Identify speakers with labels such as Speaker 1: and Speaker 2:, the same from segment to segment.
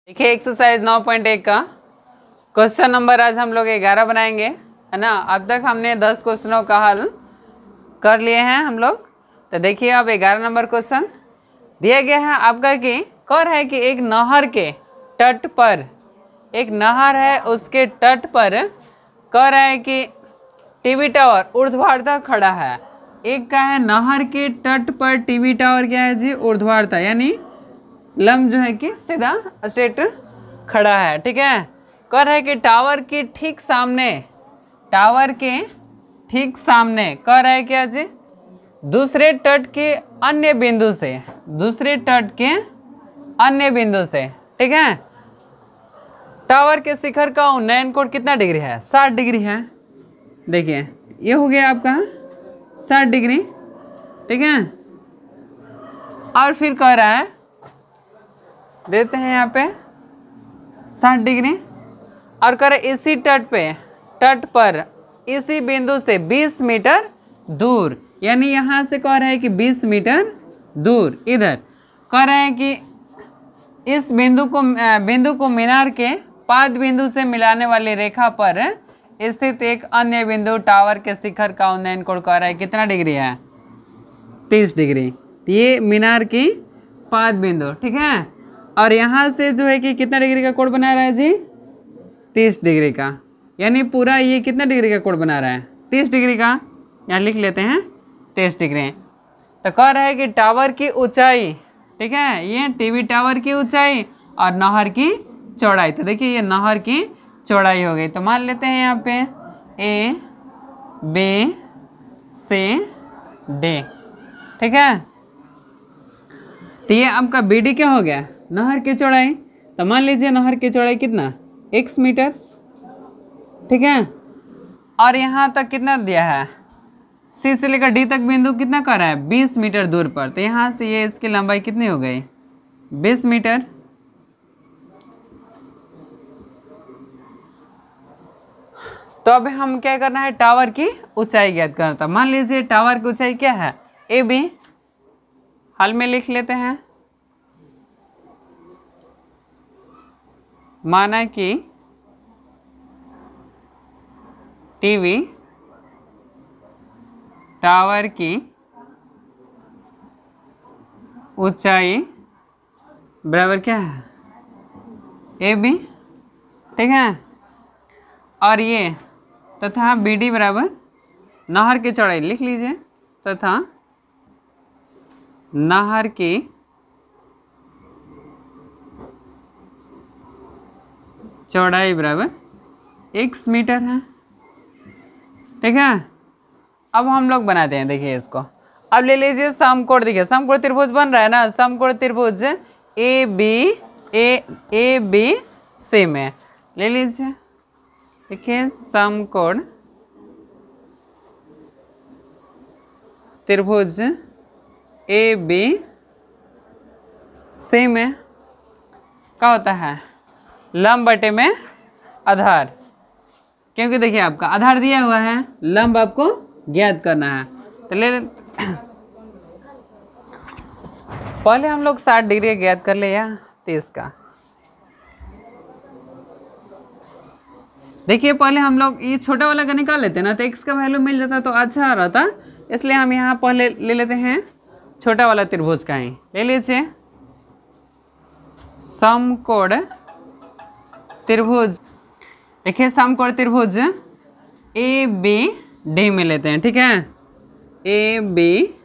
Speaker 1: देखिए एक्सरसाइज 9.1 का question number आज हम लोग 11 बनाएंगे, है ना। अब तक हमने 10 क्वेश्चनों का हल कर लिए हैं हम लोग। तो देखिए अब 11 नंबर क्वेश्चन दिया गया है आपका कि कह रहा है कि एक नहर के तट पर, एक नहर है उसके तट पर कह रहा है कि टीवी टावर ऊर्ध्वाधर खड़ा है। एक का है नहर के तट पर टीवी टावर क्या है जी, ऊर्ध्वाधर, यानी लंब जो है कि सीधा स्ट्रेट खड़ा है, ठीक है। कह रहा है कि टावर के ठीक सामने, टावर के ठीक सामने कह रहा है क्या जी, दूसरे तट के अन्य बिंदु से, दूसरे तट के अन्य बिंदु से, ठीक है। टावर के शिखर का उन्नयन कोण कितना डिग्री है, 60 डिग्री है। देखिए ये हो गया आपका 60 डिग्री, ठीक है। और फिर कह रहा है, देते हैं यहाँ पे 60 डिग्री और कह रहे इसी तट पे, तट पर इसी बिंदु से 20 मीटर दूर, यानी यहाँ से कह रहा है कि 20 मीटर दूर इधर कह रहे हैं कि इस बिंदु को मीनार के पाद बिंदु से मिलाने वाली रेखा पर स्थित एक अन्य बिंदु टावर के शिखर का उन्नयन कोण कह रहा है कितना डिग्री है, 30 डिग्री। ये मीनार की पाद बिंदु, ठीक है। और यहाँ से जो है कि कितना डिग्री का कोण बना रहा है जी, 30 डिग्री का, यानी पूरा ये कितना डिग्री का कोण बना रहा है, 30 डिग्री का। यहाँ लिख लेते हैं 30 डिग्री। तो कह रहा है कि टावर की ऊंचाई, ठीक है, ये टीवी टावर की ऊंचाई और नहर की चौड़ाई। तो देखिए ये नहर की चौड़ाई हो गई। तो मान लेते हैं यहाँ पे ए बी सी डी, ठीक है। तो ये आपका बी डी क्या हो गया, नहर की चौड़ाई। तो मान लीजिए नहर की चौड़ाई कितना, x मीटर, ठीक है। और यहाँ तक कितना दिया है, सी से लेकर डी तक बिंदु कितना कर रहा है, 20 मीटर दूर पर। तो यहाँ से ये इसकी लंबाई कितनी हो गई, 20 मीटर। तो अब हम क्या करना है, टावर की ऊंचाई ज्ञात करना था। मान लीजिए टावर की ऊंचाई क्या है, ए बी, हल में लिख लेते हैं। माना कि टीवी टावर की ऊंचाई बराबर क्या है, ए बी, ठीक है। और ये तथा बी डी बराबर नहर की चौड़ाई लिख लीजिए, तथा नहर की चौड़ाई बराबर x मीटर है, ठीक है। अब हम लोग बनाते हैं, देखिए इसको। अब ले लीजिए समकोण, देखिए समकोण त्रिभुज बन रहा है ना, समकोण त्रिभुज ए बी सी में ले लीजिए। देखिए समकोण त्रिभुज ए बी सी में क्या होता है, लंब बटे में आधार, क्योंकि देखिए आपका आधार दिया हुआ है, लंब आपको ज्ञात करना है। तो ले पहले हम लोग 60 डिग्री ज्ञात कर ले या 30 का। देखिए पहले हम लोग ये छोटा वाला का निकाल लेते हैं ना, तो x का वैल्यू मिल जाता तो अच्छा रहता, इसलिए हम यहाँ पहले ले लेते हैं छोटा वाला त्रिभुज का ही। ले लीजिए समकोण त्रिभुज, देखिए समकोण त्रिभुज ए बी डी में लेते हैं, ठीक है, ए बी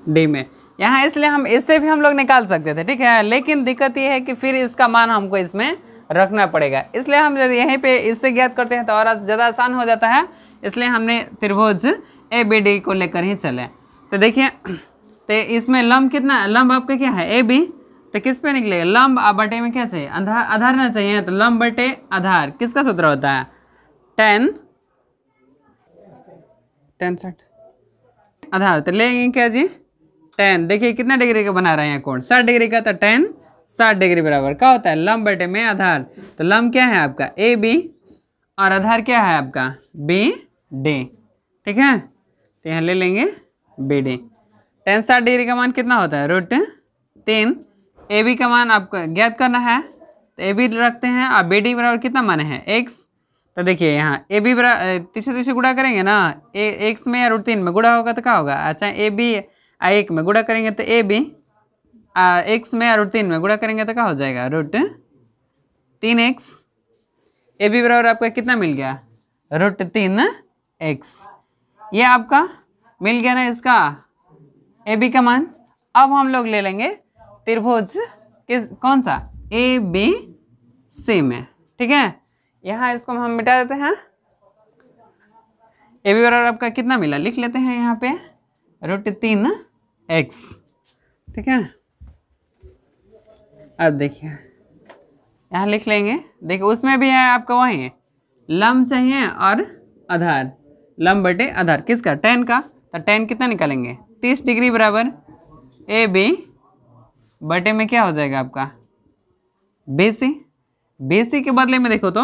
Speaker 1: डी में। यहाँ इसलिए हम इससे भी हम लोग निकाल सकते थे, ठीक है, लेकिन दिक्कत ये है कि फिर इसका मान हमको इसमें रखना पड़ेगा, इसलिए हम यहीं पे इससे ज्ञात करते हैं तो और ज़्यादा आसान हो जाता है, इसलिए हमने त्रिभुज ए बी डी को लेकर ही चले। तो देखिए तो इसमें लंब कितना, लंब आपका क्या है ए बी, तो किस पे निकलेगा, लंब बटे में क्या चाहिए, आधार ना चाहिए, तो लंब बटे आधार किसका सूत्र होता है, tan आधार। तो लेंगे क्या जी, tan। देखिए कितना डिग्री का बना रहे हैं कोण, 60 डिग्री का, तो tan 60 डिग्री बराबर क्या होता है, लंब बटे में आधार। तो लंब क्या है आपका ए बी और आधार क्या है आपका बी डी, ठीक है। तो यहाँ ले लेंगे बी डी। tan 60 डिग्री का मान कितना होता है, √3 ए बी का मान आपको ज्ञात करना है, तो ए बी रखते हैं और बी डी बराबर कितना मान है एक्स। तो देखिए यहाँ ए बी बराबर तीसरे गुणा करेंगे ना, एक्स में या √3 में गुणा होगा तो क्या होगा, अच्छा ए बी 1 में गुणा करेंगे तो ए बी एक्स में या √3 में गुणा करेंगे तो क्या हो जाएगा √3x। ए बी बराबर आपका कितना मिल गया √3x। ये आपका मिल गया ना इसका ए बी का मान। अब हम लोग ले लेंगे त्रिभुज किस कौन सा ए बी सी में, ठीक है। यहाँ इसको हम मिटा देते हैं। ए बी बराबर आपका कितना मिला लिख लेते हैं यहाँ पे √3x, ठीक है। अब देखिए यहाँ लिख लेंगे, देखिए उसमें भी है आपका वही लंब चाहिए और आधार, लंब बटे आधार किसका tan का, तो tan कितना निकालेंगे 30 डिग्री बराबर ए बी बटे में क्या हो जाएगा आपका BC। BC के बदले में देखो तो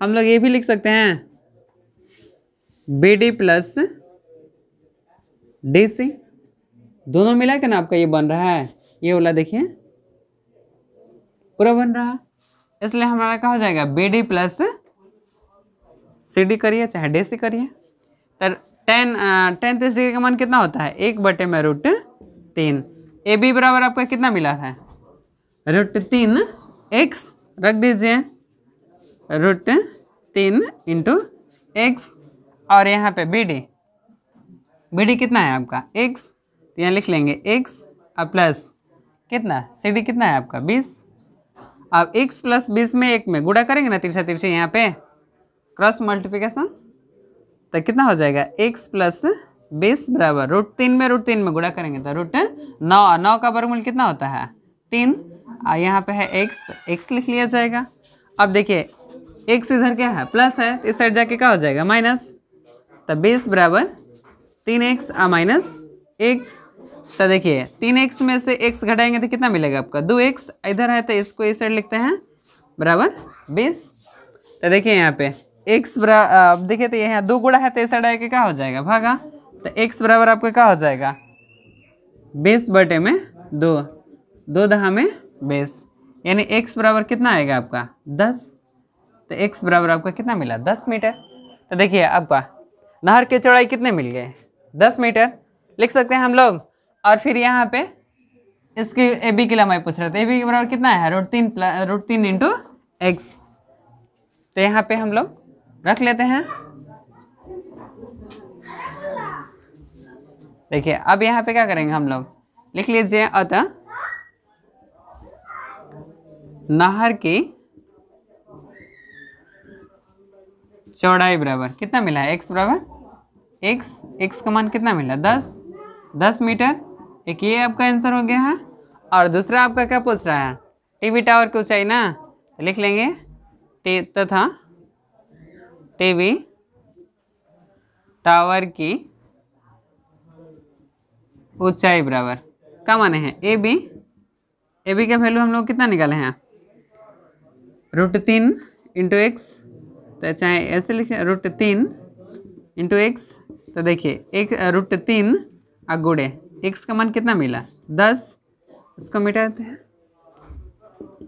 Speaker 1: हम लोग ये भी लिख सकते हैं BD प्लस DC, दोनों मिला के ना आपका ये बन रहा है, ये वाला देखिए पूरा बन रहा है, इसलिए हमारा क्या हो जाएगा BD प्लस CD करिए चाहे DC करिए। तो tan 30 डिग्री का मान कितना होता है 1 बटे में √3। ए बी बराबर आपका कितना मिला था √3x, रख दीजिए √3 इंटू एक्स, और यहाँ पे BD कितना है आपका x, तो यहाँ लिख लेंगे x और प्लस कितना CD कितना है आपका 20। अब x प्लस 20 में 1 में गुणा करेंगे ना तिरछा तिरछी यहाँ पे क्रॉस मल्टीप्लिकेशन, तो कितना हो जाएगा x प्लस 20 बराबर √3 में गुणा करेंगे तो √9 का वर्गमूल कितना होता है 3, और यहाँ पे है x लिख लिया जाएगा। अब देखिए x इधर क्या है प्लस है, तो इस साइड जाके क्या हो जाएगा माइनस, तो 20 बराबर 3x और माइनस x। तो देखिए 3x में से x घटाएंगे तो कितना मिलेगा आपका 2x, इधर है तो इसको इस साइड लिखते हैं बराबर 20। तो देखिए यहाँ पे x बराबर, अब देखिए तो यहाँ 2 गुणा है तो इस साइड आके क्या हो जाएगा भागा, तो x बराबर आपका क्या हो जाएगा 20 बटे में 2 दहा में 20, यानी x बराबर कितना आएगा आपका 10। तो x बराबर आपका कितना मिला 10 मीटर। तो देखिए आपका नहर की चौड़ाई कितने मिल गए 10 मीटर लिख सकते हैं हम लोग। और फिर यहाँ पे इसकी ए बी की लंबाई पूछ रहे थे, ए बी के बराबर कितना है √3 इंटू एक्स, तो यहाँ पे हम लोग रख लेते हैं। देखिए अब यहाँ पे क्या करेंगे हम लोग लिख लीजिए, अतः नहर की चौड़ाई बराबर कितना मिला है x बराबर x का मान कितना मिला 10 मीटर। एक ये आपका आंसर हो गया है। और दूसरा आपका क्या पूछ रहा है टीवी टावर की ऊंचाई ना, तो लिख लेंगे तथा टीवी टावर की ऊंचाई बराबर क्या माने हैं ए बी का वैल्यू हम लोग कितना निकाले हैं √3 इंटू एक्स, तो चाहे ऐसे लिखे √3 इंटू एक्स। तो देखिए एक √3 और गुड़े एक्स का मान कितना मिला 10, इसको मिटा देते हैं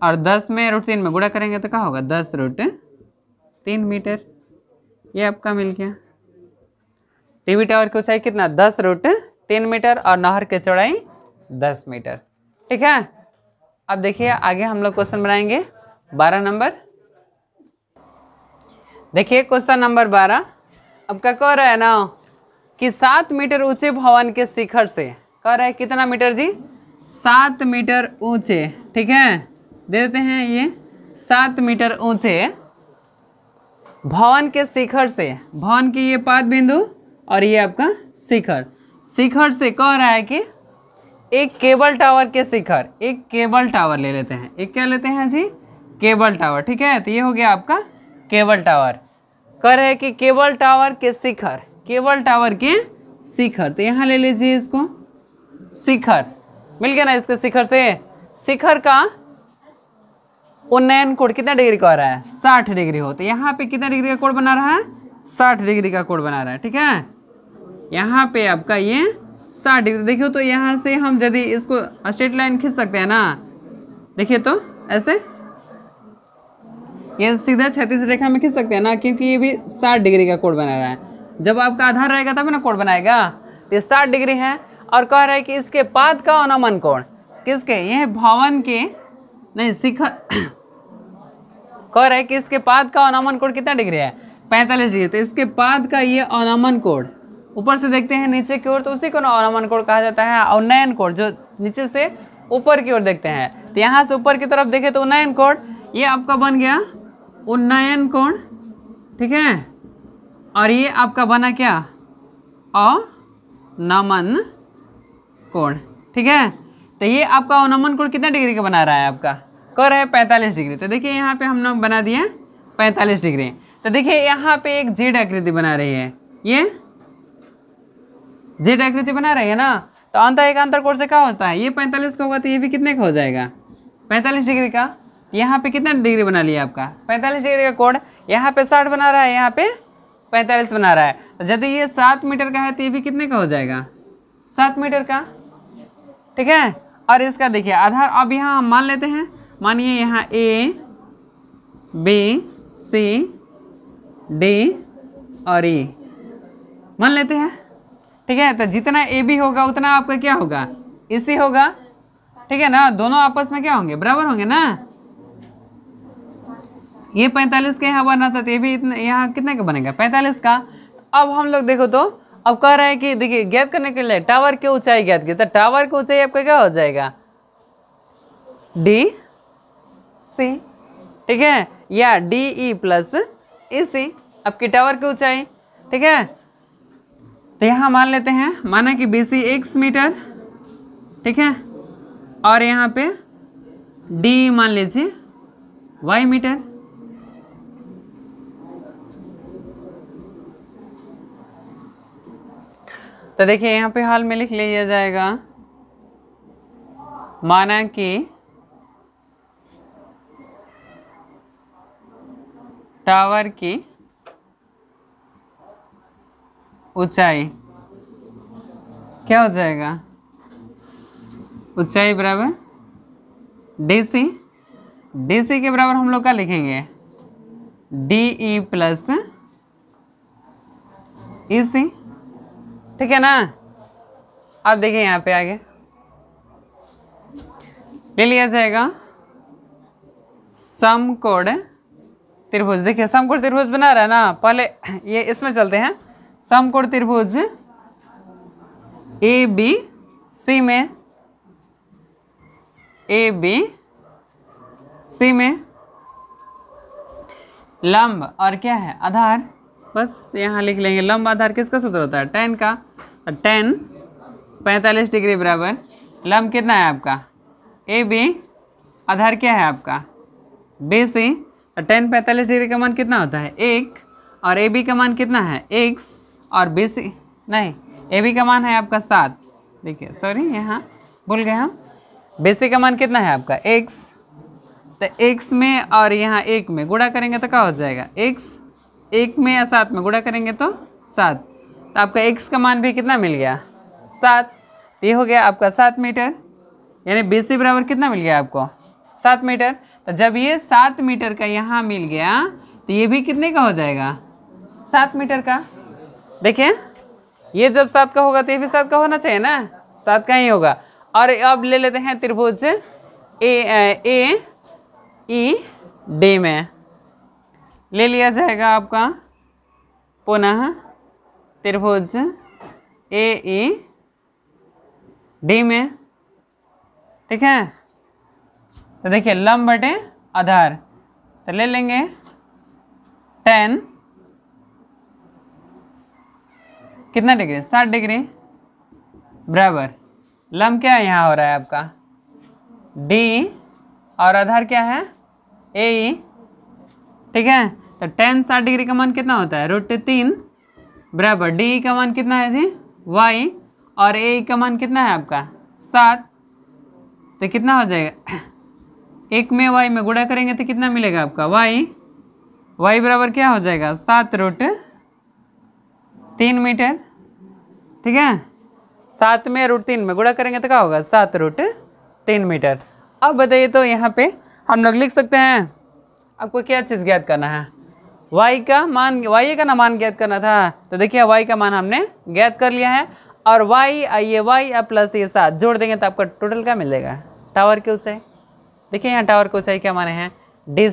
Speaker 1: और 10 में √3 में गुणा करेंगे तो क्या होगा 10√3 मीटर। ये आपका मिल गया। टीवी टावर की ऊंचाई कितना 10√3 मीटर और नहर की चौड़ाई 10 मीटर। ठीक है, अब देखिए आगे हम लोग क्वेश्चन बनाएंगे 12 नंबर। देखिए क्वेश्चन नंबर 12 आपका कह रहा है ना कि 7 मीटर ऊंचे भवन के शिखर से, कह रहा है कितना मीटर जी 7 मीटर ऊंचे। ठीक है, दे देते हैं ये 7 मीटर ऊंचे भवन के शिखर से, भवन की ये पाद बिंदु और ये आपका शिखर, शिखर से कह रहा है कि एक केबल टावर के शिखर, एक केबल टावर ले लेते हैं, एक क्या लेते हैं जी केबल टावर। ठीक है, तो ये हो गया आपका केबल टावर। कह रहे हैं कि केबल टावर के शिखर, केबल टावर के शिखर, तो यहाँ ले लीजिए इसको शिखर, मिल गया ना इसके शिखर से। शिखर का उन्नयन कोण कितना डिग्री का हो रहा है 60 डिग्री हो, तो यहाँ पे कितना डिग्री का कोण बना रहा है 60 डिग्री का कोण बना रहा है। ठीक है, यहाँ पे आपका ये 60 डिग्री, देखियो तो यहाँ से हम यदि इसको स्ट्रेट लाइन खींच सकते हैं ना, देखिए तो ऐसे ये सीधा क्षैतिज रेखा में खींच सकते हैं ना, क्योंकि ये भी 60 डिग्री का कोण बना रहा है। जब आपका आधार रहेगा तब ना कोण बनाएगा। ये 60 डिग्री है और कह रहा है कि इसके पाद का अवनमन कोण किसके, यह भवन के नहीं शिखर कह रहा है कि इसके पाद का अवनमन कोण कितना डिग्री है, 45 डिग्री। तो इसके पाद का ये अवनमन कोण ऊपर से देखते हैं नीचे की ओर, तो उसी को अवनमन कोण कहा जाता है। उन्नयन कोण जो नीचे से ऊपर की ओर देखते हैं, तो यहाँ से ऊपर की तरफ देखें तो उन्नयन कोण ये आपका बन गया उन्नयन कोण, ठीक है। और ये आपका बना क्या, अवनमन कोण, ठीक है। तो ये आपका अवनमन कोण कितना डिग्री का बना रहा है, आपका कर है 45 डिग्री। तो देखिए यहाँ पे हम लोग बना दिए 45 डिग्री। तो देखिए यहाँ पे एक जेड आकृति बना रही है, ये जेड आकृति बना रही है ना। तो अंत एक अंतर कोण से क्या होता है, ये 45 का होगा तो ये भी कितने का हो जाएगा, 45 डिग्री का। यहाँ पे कितना डिग्री बना लिया आपका 45 डिग्री का कोण, यहाँ पे 60 बना रहा है, यहाँ पे 45 बना रहा है। तो यदि ये 7 मीटर का है तो ये भी कितने का हो जाएगा, 7 मीटर का, ठीक है। और इसका देखिए आधार अब यहाँ हम मान लेते हैं, मानिए यहाँ ए बी सी डी और ई मान लेते हैं, ठीक है। तो जितना ए बी होगा उतना आपका क्या होगा, इसी होगा, ठीक है ना। दोनों आपस में क्या होंगे, बराबर होंगे ना। ये 45 के यहाँ बना था तो ये भी इतना यहाँ कितने का बनेगा, 45 का। अब हम लोग देखो तो अब कह रहे हैं कि देखिए ज्ञात करने के लिए टावर की ऊंचाई ज्ञात की, तो टावर की ऊंचाई आपका क्या हो जाएगा, डी सी, ठीक है, या डी ई प्लस ई सी आपकी टावर की ऊंचाई, ठीक है। तो यहाँ मान लेते हैं, माना कि बी सी x मीटर, ठीक है, और यहाँ पे डी मान लीजिए y मीटर। तो देखिए यहाँ पे हाल में लिख लिया जाएगा, माना कि टावर की ऊंचाई क्या हो जाएगा, ऊंचाई बराबर DC, DC के बराबर हम लोग क्या लिखेंगे, DE प्लस EC, ठीक है ना। अब देखिए यहाँ पे आगे ले लिया जाएगा समकोण त्रिभुज। देखिए समकोण त्रिभुज बना रहा है ना, पहले ये इसमें चलते हैं। समकोण त्रिभुज ABC में, ABC में लंब और क्या है, आधार, बस यहाँ लिख लेंगे। लंब आधार किसका सूत्र होता है, tan का। tan 45 डिग्री बराबर लंब कितना है आपका AB, आधार क्या है आपका BC। tan 45 डिग्री का मान कितना होता है 1, और AB का मान कितना है x, और BC नहीं AB का मान है आपका 7। देखिए सॉरी यहाँ भूल गए हम, BC का मान कितना है आपका x। तो x में और यहाँ 1 में गुणा करेंगे तो क्या हो जाएगा, x 1 में या 7 में गुणा करेंगे तो 7। तो आपका x का मान भी कितना मिल गया 7। ये हो गया आपका 7 मीटर, यानी BC बराबर कितना मिल गया आपको 7 मीटर। तो जब ये 7 मीटर का यहाँ मिल गया तो ये भी कितने का हो जाएगा 7 मीटर का। देखिए ये जब 7 का होगा तो ये भी 7 का होना चाहिए ना, 7 का ही होगा। और अब ले लेते हैं त्रिभुज AED में, ले लिया जाएगा आपका पुनः त्रिभुज AED में, ठीक है। तो देखिए लंब बटे आधार, तो ले लेंगे tan कितना डिग्री 60 डिग्री बराबर लंब क्या यहाँ हो रहा है आपका D, और आधार क्या है AE, ठीक है। तो tan 60 डिग्री का मान कितना होता है √3 बराबर DE का मान कितना है जी y, और AE का मान कितना है आपका 7। तो कितना हो जाएगा 1 में y में गुणा करेंगे तो कितना मिलेगा आपका y बराबर क्या हो जाएगा 7√3 मीटर, ठीक है। 7 में √3 में गुणा करेंगे तो क्या होगा 7√3 मीटर। अब बताइए तो यहाँ पे हम लोग लिख सकते हैं, आपको क्या चीज़ ज्ञात करना है, y का मान, y का ना मान ज्ञात करना था। तो देखिए y का मान हमने ज्ञात कर लिया है, और y ये y प्लस ये 7 जोड़ देंगे तो आपका टोटल क्या मिल जाएगा, टावर की ऊंचाई। देखिए यहाँ टावर की ऊंचाई क्या माने हैं, डी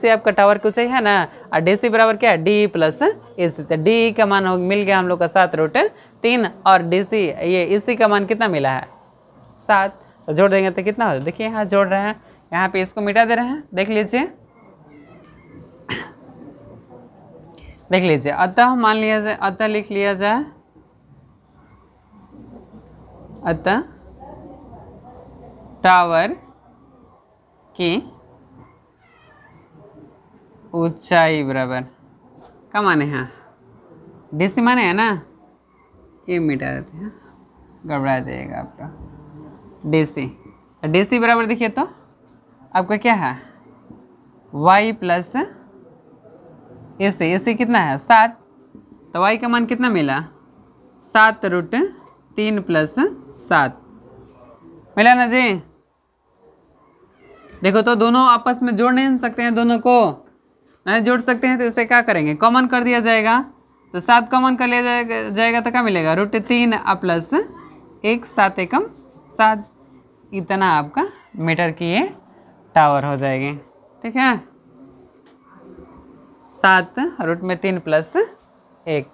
Speaker 1: आपका टावर की ऊंचाई है ना, और डी बराबर क्या है, डी प्लस ए सी। तो डी का मान मिल गया हम लोग का 7√3, और डी ये इसी का मान कितना मिला है, 7। तो जोड़ देंगे तो कितना हो, देखिए यहाँ जोड़ रहे हैं, यहाँ पे इसको मिटा दे रहे हैं, देख लीजिए देख लीजिए। अतः मान लिया जाए, अतः लिख लिया जाए, अतः टावर की ऊंचाई बराबर क्या माने हैं, डीसी माने है ना, ये मिटा देते हैं, गड़बड़ा जाएगा आपका। डीसी बराबर देखिए तो आपका क्या है, y प्लस ए सी कितना है, 7। तो y का मान कितना मिला, 7√3 प्लस 7 मिला ना जी। देखो तो दोनों आपस में जोड़ नहीं सकते हैं, दोनों को नहीं जोड़ सकते हैं, तो इसे क्या करेंगे, कॉमन कर दिया जाएगा। तो 7 कॉमन कर लिया जाएगा तो क्या मिलेगा, √3 प्लस 1, 7 एकम 7। इतना आपका मीटर की ये टावर हो जाएगी, ठीक है। 7 √3 प्लस 1